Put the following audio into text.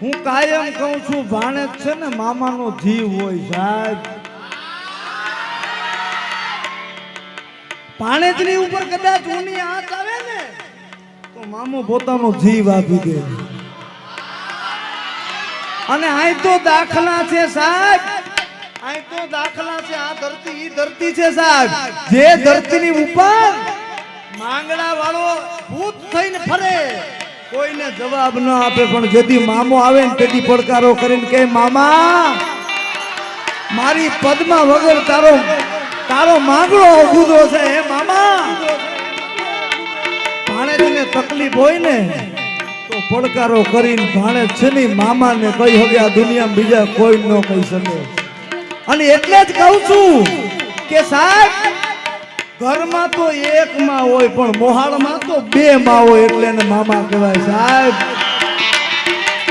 હું કાયમ કહું છું ભાણેજ છે ને મામાનો જીવ હોય સાહેબ. ભાણેજની ઉપર કદાચ ઊની આંચ આવે ને તો મામો પોતાનો જીવ આપી દે. અને આ તો દાખલા છે સાહેબ, આ તો દાખલા છે. આ ધરતી ઈ ધરતી છે સાહેબ, જે ધરતીની ઉપર માંગણા વાળો ભૂત થઈને ફરે, કોઈને જવાબ ન આપે, પણ જેથી મામો આવે ને તેથી પડકારો કરીને કે મામા મારી પદ્મા વગર તારો માંગણો અભૂતો છે. હે મામા, ભાણેજને તકલીફ હોય ને તો પડકારો કરીને ભાણેજ છે ને મામાને કહી હવે આ દુનિયામાં બીજા કોઈ ન કહી શકે. અને એટલે જ કહું છું કે સાહેબ ઘરમાં તો એક માં હોય પણ મોહાળમાં તો બે માં હોય, એટલે એને મામા કહેવાય સાહેબ.